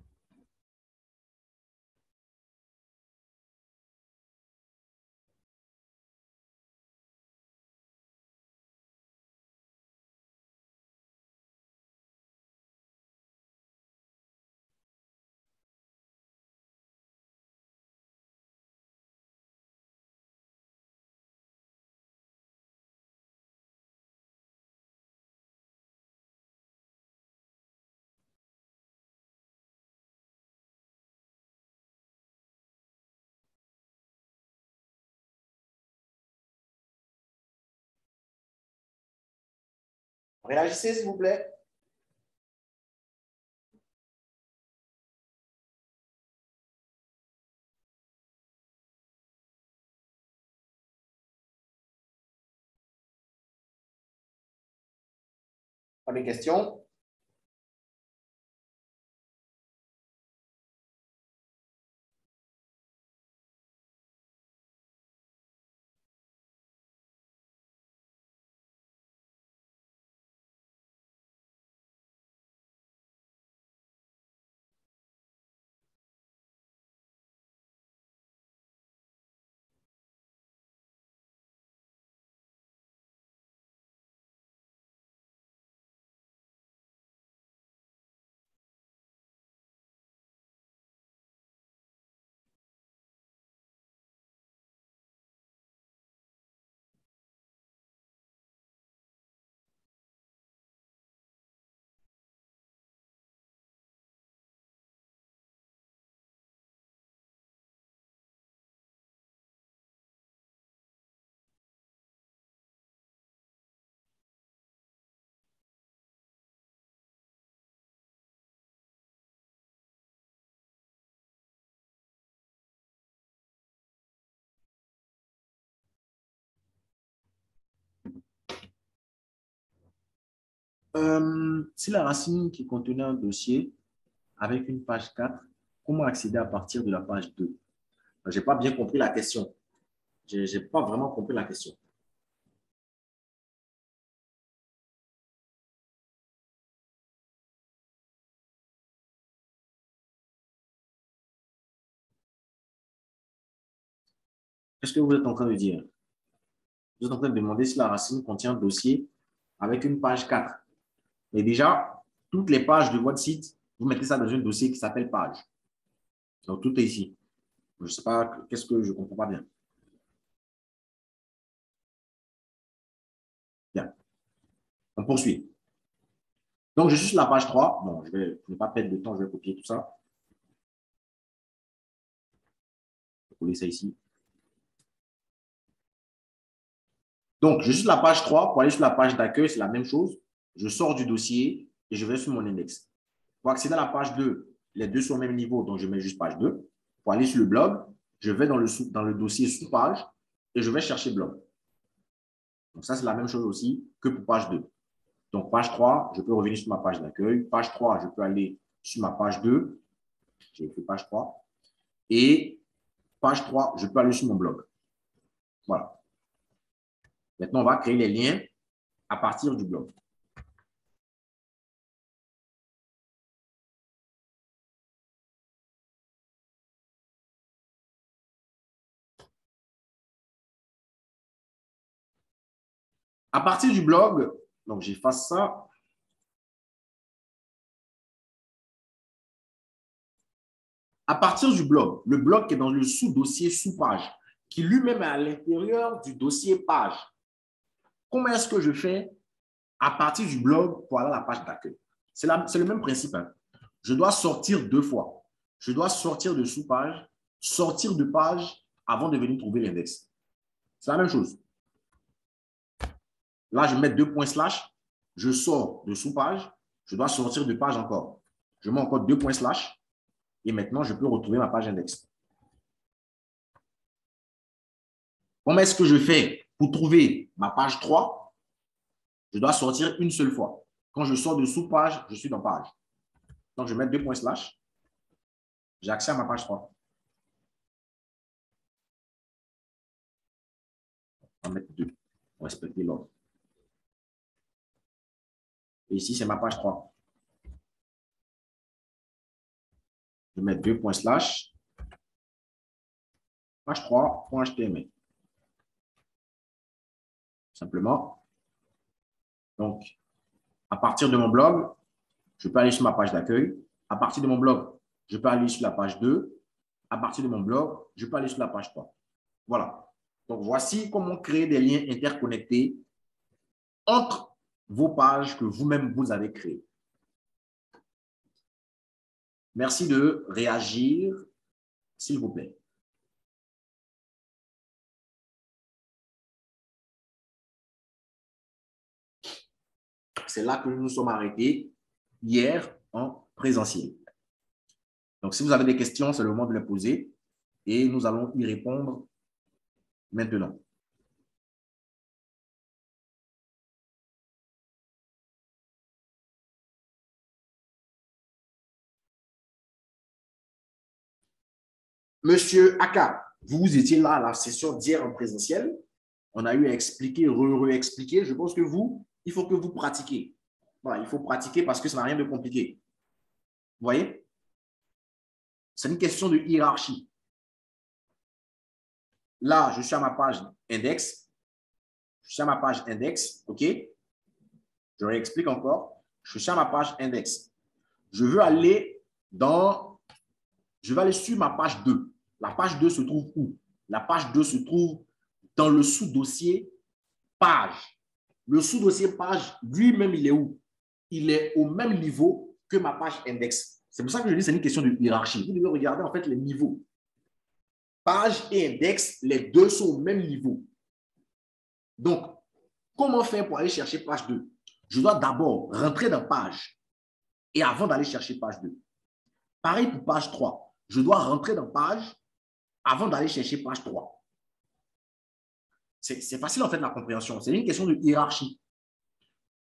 Réagissez, s'il vous plaît. Pas de questions? Si la racine qui contenait un dossier avec une page 4, comment accéder à partir de la page 2? Je n'ai pas bien compris la question. Je n'ai pas vraiment compris la question. Qu'est-ce que vous êtes en train de dire? Vous êtes en train de demander si la racine contient un dossier avec une page 4. Mais déjà, toutes les pages de votre site, vous mettez ça dans un dossier qui s'appelle page. Donc, tout est ici. Je ne sais pas, qu'est-ce que je ne comprends pas bien. Bien, on poursuit. Donc, je suis sur la page 3. Bon, je vais ne pas perdre de temps, je vais copier tout ça. Je vais coller ça ici. Donc, je suis sur la page 3. Pour aller sur la page d'accueil, c'est la même chose. Je sors du dossier et je vais sur mon index. Pour accéder à la page 2, les deux sont au même niveau, donc je mets juste page 2. Pour aller sur le blog, je vais dans le dossier sous-page et je vais chercher blog. Donc, ça, c'est la même chose aussi que pour page 2. Donc, page 3, je peux revenir sur ma page d'accueil. Page 3, je peux aller sur ma page 2. J'ai écrit page 3. Et page 3, je peux aller sur mon blog. Voilà. Maintenant, on va créer les liens à partir du blog. À partir du blog, donc j'efface ça. À partir du blog, le blog qui est dans le sous-dossier sous-page, qui lui-même est à l'intérieur du dossier page. Comment est-ce que je fais à partir du blog pour aller à la page d'accueil? C'est le même principe. Hein. Je dois sortir 2 fois. Je dois sortir de sous-page, sortir de page avant de venir trouver l'index. C'est la même chose. Là, je mets 2 points slash, je sors de sous-page, je dois sortir de page encore. Je mets encore 2 points slash et maintenant, je peux retrouver ma page index. Comment est-ce que je fais pour trouver ma page 3? Je dois sortir une seule fois. Quand je sors de sous-page, je suis dans page. Donc, je mets 2 points slash. J'ai accès à ma page 3. On va mettre 2 pour respecter l'ordre. Et ici, c'est ma page 3. Je mets 2 points slash. Page 3.html. Simplement. Donc, à partir de mon blog, je peux aller sur ma page d'accueil. À partir de mon blog, je peux aller sur la page 2. À partir de mon blog, je peux aller sur la page 3. Voilà. Donc, voici comment créer des liens interconnectés entre vos pages que vous-même vous avez créées. Merci de réagir, s'il vous plaît. C'est là que nous nous sommes arrêtés hier en présentiel. Donc, si vous avez des questions, c'est le moment de les poser et nous allons y répondre maintenant. Monsieur Aka, vous étiez là à la session d'hier en présentiel. On a eu à expliquer, re-expliquer. Je pense que vous, il faut que vous pratiquiez. Voilà, il faut pratiquer parce que ça n'a rien de compliqué. Vous voyez? C'est une question de hiérarchie. Là, je suis à ma page index. Je suis à ma page index, OK? Je réexplique encore. Je suis à ma page index. Je veux aller sur ma page 2. La page 2 se trouve où? La page 2 se trouve dans le sous-dossier page. Le sous-dossier page, lui-même, il est où? Il est au même niveau que ma page index. C'est pour ça que je dis que c'est une question de hiérarchie. Vous devez regarder en fait les niveaux. Page et index, les deux sont au même niveau. Donc, comment faire pour aller chercher page 2? Je dois d'abord rentrer dans page et avant d'aller chercher page 2. Pareil pour page 3. Je dois rentrer dans page avant d'aller chercher page 3. C'est facile en fait la compréhension. C'est une question de hiérarchie.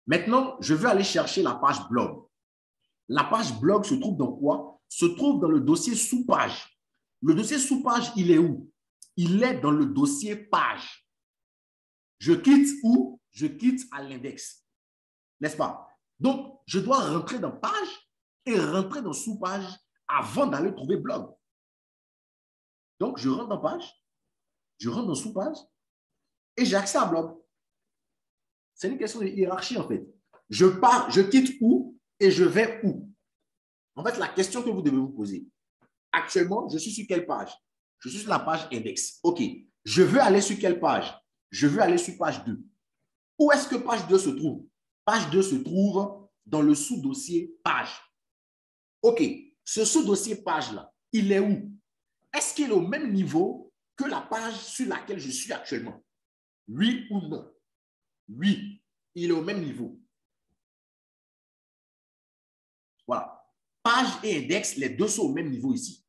Maintenant, je vais aller chercher la page blog. La page blog se trouve dans quoi? Se trouve dans le dossier sous-page. Le dossier sous-page, il est où? Il est dans le dossier page. Je quitte où? Je quitte à l'index. N'est-ce pas? Donc, je dois rentrer dans page et rentrer dans sous-page avant d'aller trouver blog. Donc, je rentre dans page, je rentre dans sous-page et j'ai accès à blog. C'est une question de hiérarchie, en fait. Je pars, je quitte où et je vais où? En fait, la question que vous devez vous poser. Actuellement, je suis sur quelle page? Je suis sur la page index. OK. Je veux aller sur quelle page? Je veux aller sur page 2. Où est-ce que page 2 se trouve? Page 2 se trouve dans le sous-dossier page. OK. Ce sous-dossier page-là, il est où? Est-ce qu'il est au même niveau que la page sur laquelle je suis actuellement? Oui ou non? Oui, il est au même niveau. Voilà. Page et index, les deux sont au même niveau ici.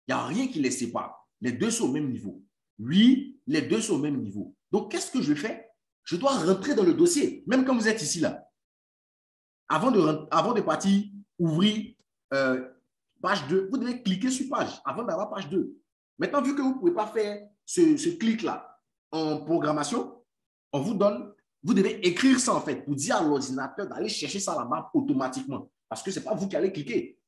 Il n'y a rien qui les sépare. Les deux sont au même niveau. Oui, les deux sont au même niveau. Donc, qu'est-ce que je fais? Je dois rentrer dans le dossier, même quand vous êtes ici, là. Avant de partir ouvrir page 2, vous devez cliquer sur page avant d'avoir page 2. Maintenant, vu que vous ne pouvez pas faire ce clic-là en programmation, on vous donne, vous devez écrire ça en fait pour dire à l'ordinateur d'aller chercher ça là-bas automatiquement. Parce que ce n'est pas vous qui allez cliquer.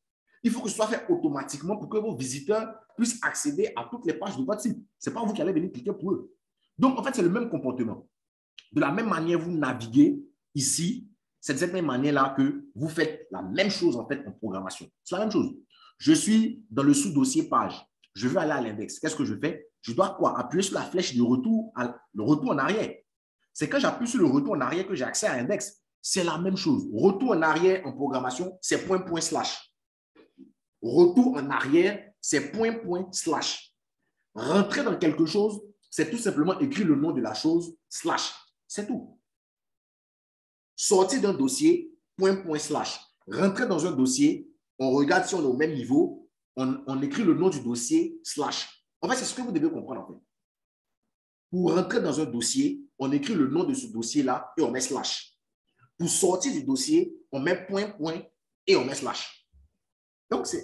Il faut que ce soit fait automatiquement pour que vos visiteurs puissent accéder à toutes les pages de votre site. Ce n'est pas vous qui allez venir cliquer pour eux. Donc, en fait, c'est le même comportement. De la même manière, vous naviguez ici, c'est de cette même manière-là que vous faites la même chose en fait en programmation. C'est la même chose. Je suis dans le sous-dossier page. Je veux aller à l'index. Qu'est-ce que je fais? Je dois quoi? Appuyer sur la flèche de retour, le retour en arrière. C'est quand j'appuie sur le retour en arrière que j'ai accès à l'index. C'est la même chose. Retour en arrière en programmation, c'est point, point, slash. Retour en arrière, c'est point, point, slash. Rentrer dans quelque chose, c'est tout simplement écrire le nom de la chose, slash. C'est tout. Sortir d'un dossier, point, point, slash. Rentrer dans un dossier, on regarde si on est au même niveau, on écrit le nom du dossier, slash. En fait, c'est ce que vous devez comprendre en fait. Pour rentrer dans un dossier, on écrit le nom de ce dossier-là et on met slash. Pour sortir du dossier, on met point, point et on met slash. Donc, c'est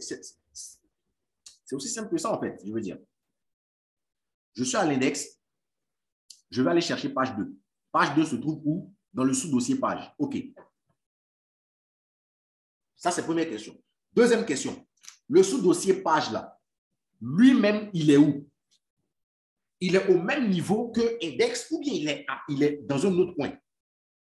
aussi simple que ça, en fait, je veux dire. Je suis à l'index, je vais aller chercher page 2. Page 2 se trouve où? Dans le sous-dossier page. OK. Ça, c'est la première question. Deuxième question. Le sous-dossier page, là, lui-même, il est où? Il est au même niveau que index ou bien il est dans un autre point?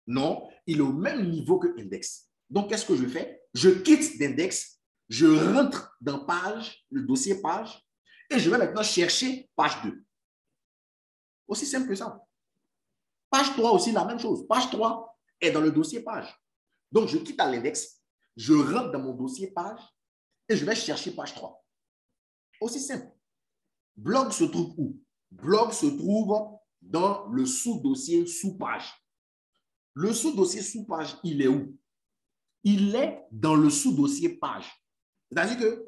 Non, il est au même niveau que index. Donc, qu'est-ce que je fais? Je quitte d'index, je rentre dans page, le dossier page, et je vais maintenant chercher page 2. Aussi simple que ça. Page 3 aussi, la même chose. Page 3 est dans le dossier page. Donc, je quitte à l'index, je rentre dans mon dossier page et je vais chercher page 3. Aussi simple. Blog se trouve où? Blog se trouve dans le sous-dossier sous-page. Le sous-dossier sous-page, il est où? Il est dans le sous-dossier page. C'est-à-dire que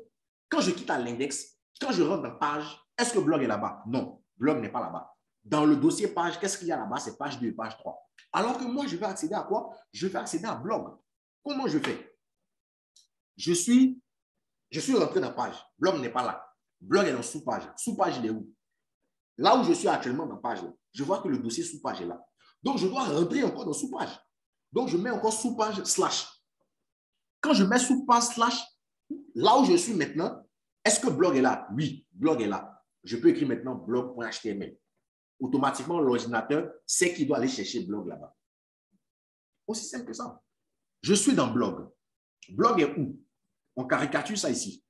quand je quitte à l'index, quand je rentre dans page, est-ce que blog est là-bas? Non, blog n'est pas là-bas. Dans le dossier page, qu'est-ce qu'il y a là-bas? C'est page 2 et page 3. Alors que moi, je vais accéder à quoi? Je vais accéder à blog. Comment je fais? Je suis rentré dans page. Blog n'est pas là. Blog est dans sous-page. Sous-page, il est où? Là où je suis actuellement dans page, je vois que le dossier sous-page est là. Donc, je dois rentrer encore dans sous-page. Donc, je mets encore sous-page slash. Quand je mets sous-page slash, là où je suis maintenant, est-ce que blog est là? Oui, blog est là. Je peux écrire maintenant blog.html. Automatiquement, l'ordinateur sait qu'il doit aller chercher blog là-bas. Aussi simple que ça. Je suis dans blog. Blog est où? On caricature ça ici.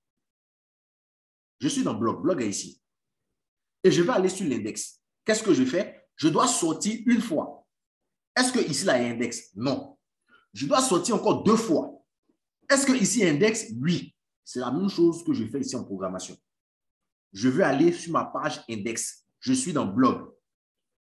Je suis dans blog. Blog est ici. Et je vais aller sur l'index. Qu'est-ce que je fais? Je dois sortir une fois. Est-ce que ici, là, il y a index? Non. Je dois sortir encore 2 fois. Est-ce que ici, il y a index? Oui. C'est la même chose que je fais ici en programmation. Je veux aller sur ma page index. Je suis dans blog.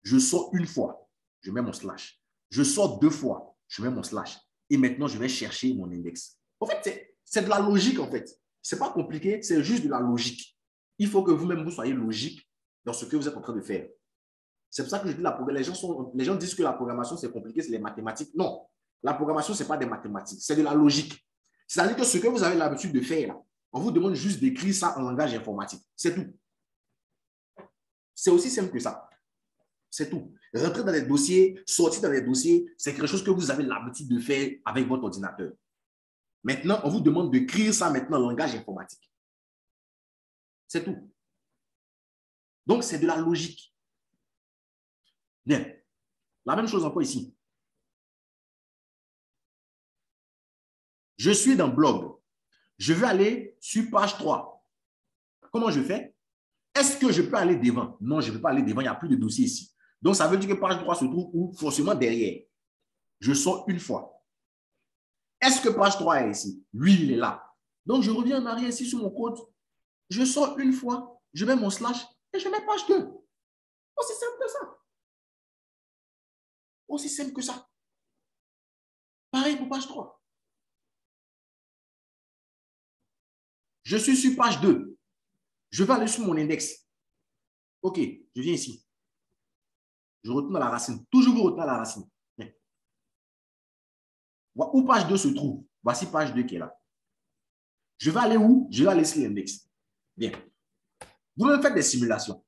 Je sors une fois. Je mets mon slash. Je sors 2 fois. Je mets mon slash. Et maintenant, je vais chercher mon index. En fait, c'est de la logique, en fait. Ce n'est pas compliqué, c'est juste de la logique. Il faut que vous-même, vous soyez logique dans ce que vous êtes en train de faire. C'est pour ça que je dis les gens disent que la programmation, c'est compliqué, c'est les mathématiques. Non. La programmation, ce n'est pas des mathématiques, c'est de la logique. C'est-à-dire que ce que vous avez l'habitude de faire, là, on vous demande juste d'écrire ça en langage informatique. C'est tout. C'est aussi simple que ça. C'est tout. Rentrer dans les dossiers, sortir dans les dossiers, c'est quelque chose que vous avez l'habitude de faire avec votre ordinateur. Maintenant, on vous demande d'écrire ça maintenant en langage informatique. C'est tout. Donc, c'est de la logique. Bien. La même chose encore ici. Je suis dans blog. Je vais aller sur page 3. Comment je fais? Est-ce que je peux aller devant? Non, je ne peux pas aller devant. Il n'y a plus de dossier ici. Donc, ça veut dire que page 3 se trouve où? Forcément derrière. Je sors une fois. Est-ce que page 3 est ici? Oui, il est là. Donc, je reviens en arrière ici sur mon code. Je sors une fois. Je mets mon slash et je mets page 2. Aussi simple que ça. Aussi simple que ça. Pareil pour page 3. Je suis sur page 2. Je vais aller sur mon index. OK, je viens ici. Je retourne à la racine. Toujours vous retournez à la racine. Où page 2 se trouve? Voici page 2 qui est là. Je vais aller où? Je vais aller sur l'index. Bien. Vous me faites des simulations.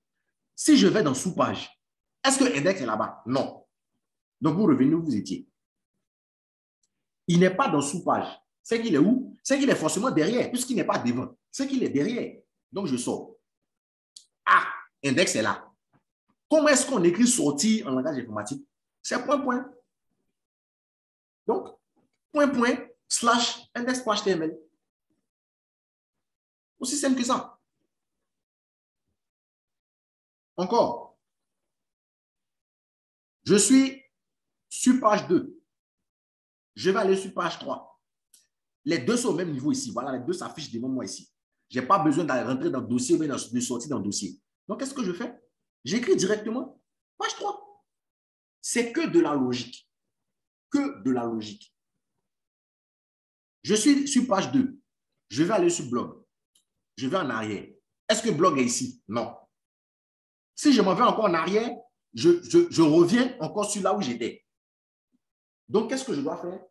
Si je vais dans sous-page, est-ce que l'index est là-bas? Non. Donc, vous revenez où vous étiez. Il n'est pas dans sous-page. C'est qu'il est où? C'est qu'il est forcément derrière, puisqu'il n'est pas devant. C'est qu'il est derrière. Donc, je sors. Ah, index est là. Comment est-ce qu'on écrit sortir en langage informatique? C'est point, point. Donc, point, point, slash, index.html. Aussi simple que ça. Encore. Je suis sur page 2. Je vais aller sur page 3. Les deux sont au même niveau ici. Voilà, les deux s'affichent devant moi ici. Je n'ai pas besoin d'aller rentrer dans le dossier, mais de sortir dans le dossier. Donc, qu'est-ce que je fais? J'écris directement page 3. C'est que de la logique. Que de la logique. Je suis sur page 2. Je vais aller sur blog. Je vais en arrière. Est-ce que blog est ici? Non. Si je m'en vais encore en arrière, je reviens encore sur là où j'étais. Donc, qu'est-ce que je dois faire?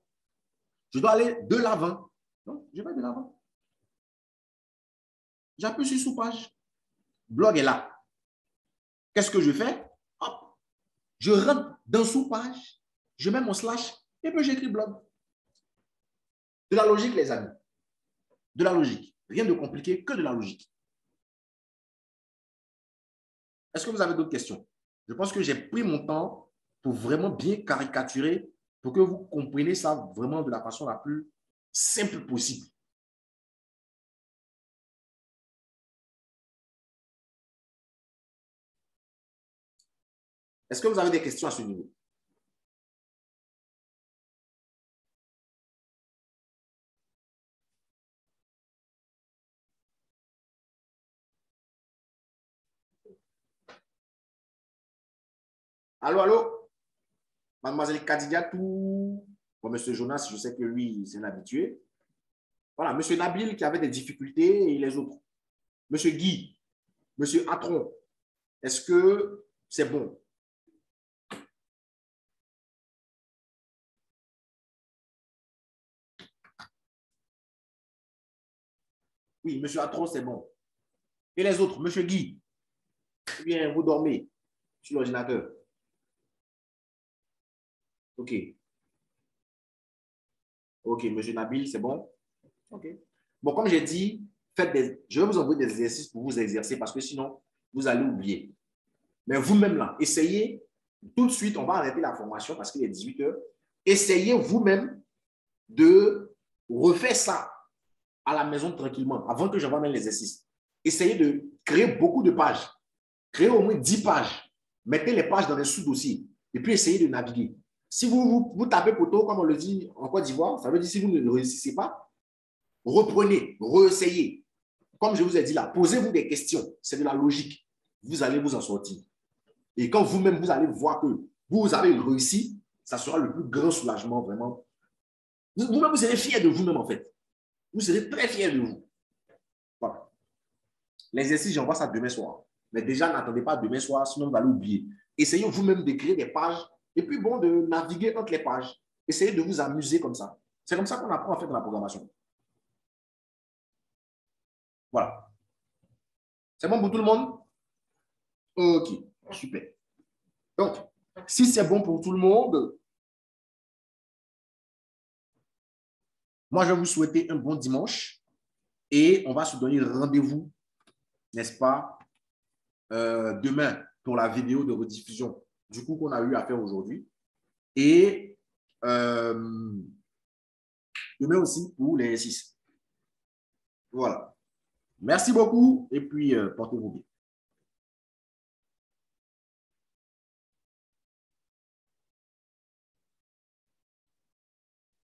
Je dois aller de l'avant. Donc, je vais de l'avant. J'appuie sur sous-page. Blog est là. Qu'est-ce que je fais? Hop. Je rentre dans sous-page. Je mets mon slash et puis j'écris blog. De la logique, les amis. De la logique. Rien de compliqué, que de la logique. Est-ce que vous avez d'autres questions? Je pense que j'ai pris mon temps pour vraiment bien caricaturer, pour que vous compreniez ça vraiment de la façon la plus simple possible. Est-ce que vous avez des questions à ce niveau? Allô, allô? Mademoiselle Kadidiatou. Bon, monsieur Jonas, je sais que lui, c'est un habitué. Voilà, monsieur Nabil qui avait des difficultés et les autres. Monsieur Guy, monsieur Atron, est-ce que c'est bon? Oui, monsieur Atron, c'est bon. Et les autres, monsieur Guy, eh bien, vous dormez sur l'ordinateur. OK. OK, monsieur Nabil, c'est bon? OK. Bon, comme j'ai dit, je vais vous envoyer des exercices pour vous exercer parce que sinon, vous allez oublier. Mais vous-même, là, essayez. Tout de suite, on va arrêter la formation parce qu'il est 18 heures. Essayez vous-même de refaire ça à la maison tranquillement avant que j'envoie même l'exercice. Essayez de créer beaucoup de pages. Créez au moins 10 pages. Mettez les pages dans les sous-dossiers et puis essayez de naviguer. Si vous tapez poteau, comme on le dit en Côte d'Ivoire, ça veut dire si vous ne réussissez pas, reprenez, réessayez. Comme je vous ai dit là, posez-vous des questions. C'est de la logique. Vous allez vous en sortir. Et quand vous-même, vous allez voir que vous avez réussi, ça sera le plus grand soulagement, vraiment. Vous-même, vous serez fiers de vous-même, en fait. Vous serez très fiers de vous. Voilà. L'exercice, j'envoie ça demain soir. Mais déjà, n'attendez pas demain soir, sinon vous allez oublier. Essayez vous-même d'écrire des pages et puis bon, de naviguer entre les pages. Essayez de vous amuser comme ça. C'est comme ça qu'on apprend en fait la programmation. Voilà. C'est bon pour tout le monde? Ok, super. Donc, si c'est bon pour tout le monde, moi, je vais vous souhaiter un bon dimanche et on va se donner rendez-vous, n'est-ce pas, demain pour la vidéo de rediffusion du coup qu'on a eu à faire aujourd'hui. Et demain aussi pour les 6. Voilà. Merci beaucoup et puis portez-vous bien.